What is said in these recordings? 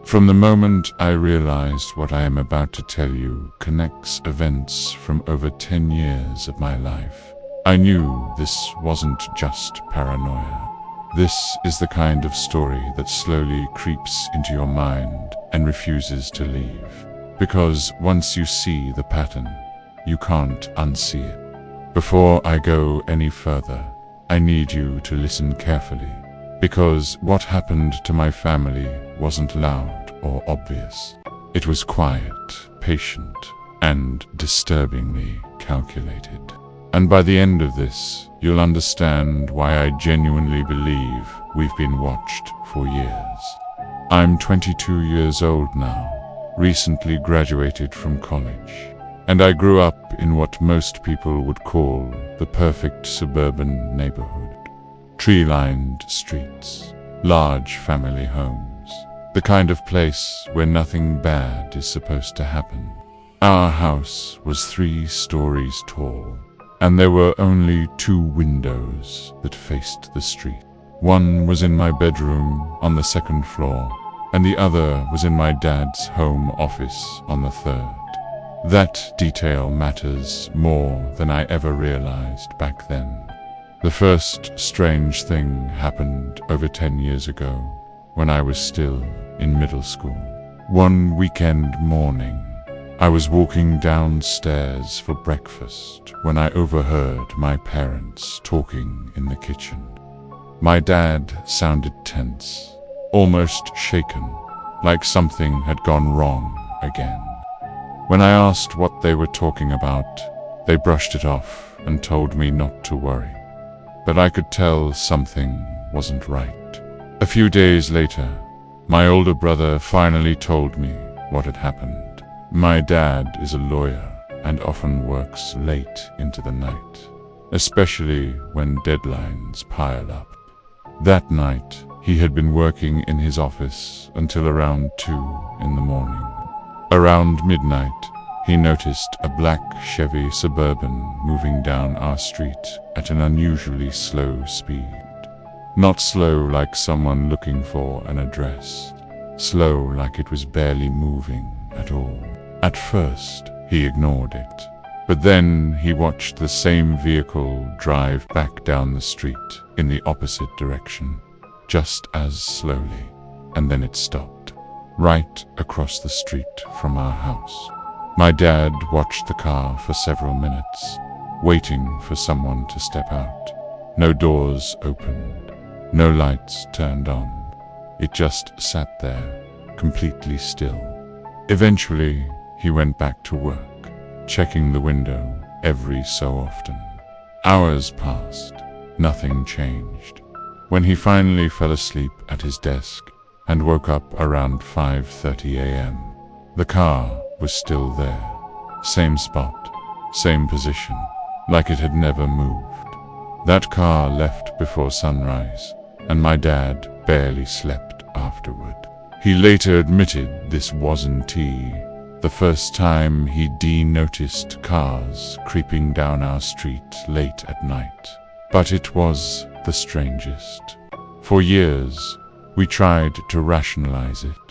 From the moment I realized what I am about to tell you connects events from over 10 years of my life, I knew this wasn't just paranoia. This is the kind of story that slowly creeps into your mind and refuses to leave. Because once you see the pattern, you can't unsee it. Before I go any further, I need you to listen carefully, because what happened to my family wasn't loud or obvious. It was quiet, patient, and disturbingly calculated. And by the end of this, you'll understand why I genuinely believe we've been watched for years. I'm 22 years old now, recently graduated from college, and I grew up in what most people would call the perfect suburban neighborhood. Tree-lined streets, large family homes, the kind of place where nothing bad is supposed to happen. Our house was 3 stories tall, and there were only 2 windows that faced the street. One was in my bedroom on the 2nd floor, and the other was in my dad's home office on the 3rd. That detail matters more than I ever realized back then. The first strange thing happened over 10 years ago, when I was still in middle school. One weekend morning, I was walking downstairs for breakfast when I overheard my parents talking in the kitchen. My dad sounded tense, almost shaken, like something had gone wrong again. When I asked what they were talking about, they brushed it off and told me not to worry. But I could tell something wasn't right. A few days later, my older brother finally told me what had happened. My dad is a lawyer and often works late into the night, especially when deadlines pile up. That night, he had been working in his office until around 2 in the morning. Around midnight, he noticed a black Chevy Suburban moving down our street at an unusually slow speed. Not slow like someone looking for an address, slow like it was barely moving at all. At first, he ignored it, but then he watched the same vehicle drive back down the street in the opposite direction, just as slowly, and then it stopped, right across the street from our house. My dad watched the car for several minutes, waiting for someone to step out. No doors opened, no lights turned on. It just sat there, completely still. Eventually, he went back to work, checking the window every so often. Hours passed, nothing changed. When he finally fell asleep at his desk and woke up around 5:30 a.m., the car was still there. Same spot, same position, like it had never moved. That car left before sunrise, and my dad barely slept afterward. He later admitted this wasn't the first time he'd noticed cars creeping down our street late at night. But it was the strangest. For years, we tried to rationalize it.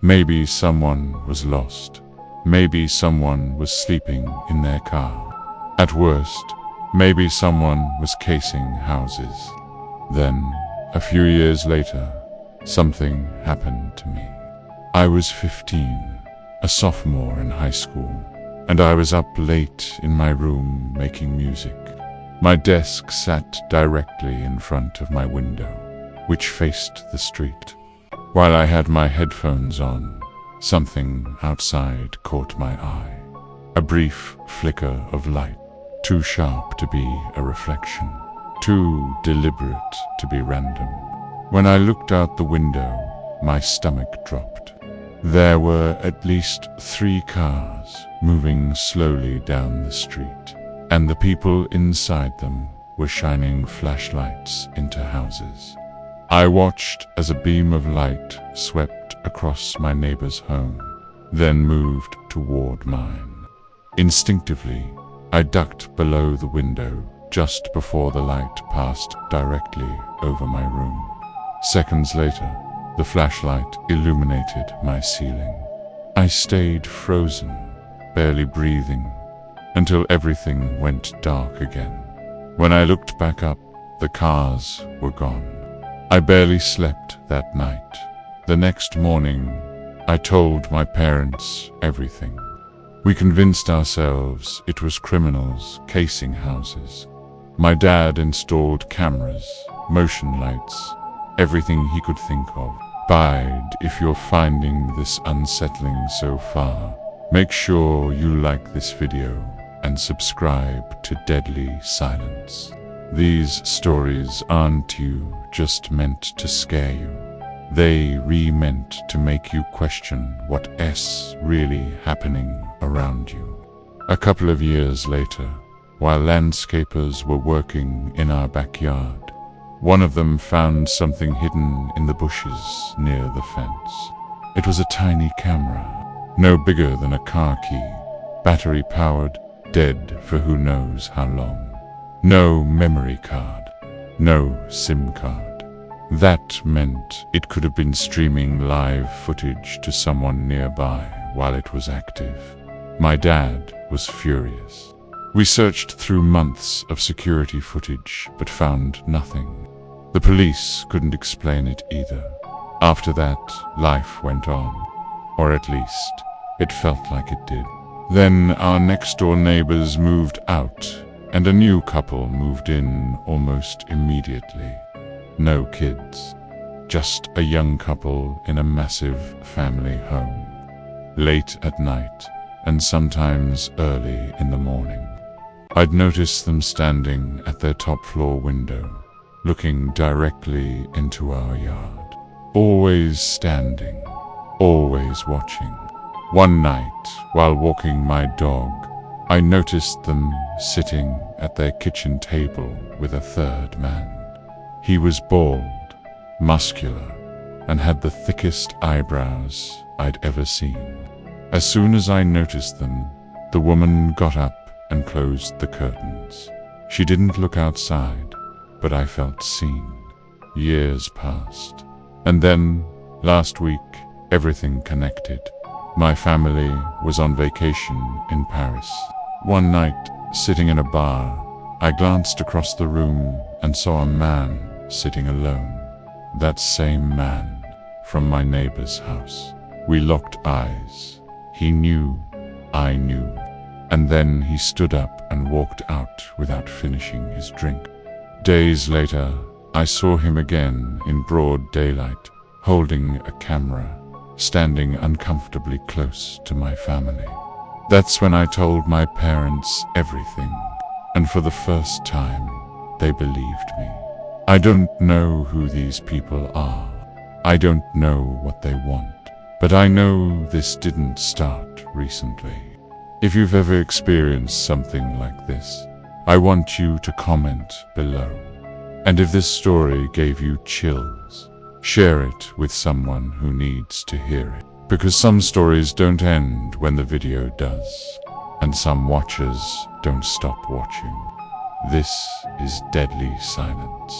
Maybe someone was lost. Maybe someone was sleeping in their car. At worst, maybe someone was casing houses. Then, a few years later, something happened to me. I was 15, a sophomore in high school, and I was up late in my room making music. My desk sat directly in front of my window, which faced the street. While I had my headphones on, something outside caught my eye. A brief flicker of light, too sharp to be a reflection, too deliberate to be random. When I looked out the window, my stomach dropped. There were at least 3 cars moving slowly down the street, and the people inside them were shining flashlights into houses. I watched as a beam of light swept across my neighbor's home, then moved toward mine. Instinctively, I ducked below the window just before the light passed directly over my room. Seconds later, The flashlight illuminated my ceiling. I stayed frozen, barely breathing, until everything went dark again. When I looked back up, the cars were gone. I barely slept that night. The next morning, I told my parents everything. We convinced ourselves it was criminals casing houses. My dad installed cameras, motion lights, everything he could think of. Bide, if you're finding this unsettling so far, make sure you like this video and subscribe to Deadly Silence. These stories aren't just meant to scare you. They meant to make you question what's really happening around you. A couple of years later, while landscapers were working in our backyard, one of them found something hidden in the bushes near the fence. It was a tiny camera, no bigger than a car key, battery-powered, dead for who knows how long. No memory card, no SIM card. That meant it could have been streaming live footage to someone nearby while it was active. My dad was furious. We searched through months of security footage, but found nothing. The police couldn't explain it either. After that, life went on. Or at least, it felt like it did. Then our next-door neighbors moved out, and a new couple moved in almost immediately. No kids, just a young couple in a massive family home. Late at night, and sometimes early in the morning, I'd notice them standing at their top-floor window, looking directly into our yard. Always standing, always watching. One night, while walking my dog, I noticed them sitting at their kitchen table with a third man. He was bald, muscular, and had the thickest eyebrows I'd ever seen. As soon as I noticed them, the woman got up and closed the curtains. She didn't look outside, but I felt seen. Years passed. And then, last week, everything connected. My family was on vacation in Paris. One night, sitting in a bar, I glanced across the room and saw a man sitting alone. That same man from my neighbor's house. We locked eyes. He knew, I knew. And then he stood up and walked out without finishing his drink. Days later, I saw him again in broad daylight, holding a camera, standing uncomfortably close to my family. That's when I told my parents everything, and for the first time, they believed me. I don't know who these people are. I don't know what they want, but I know this didn't start recently. If you've ever experienced something like this, I want you to comment below. And if this story gave you chills, share it with someone who needs to hear it. Because some stories don't end when the video does, and some watchers don't stop watching. This is Deadly Silence.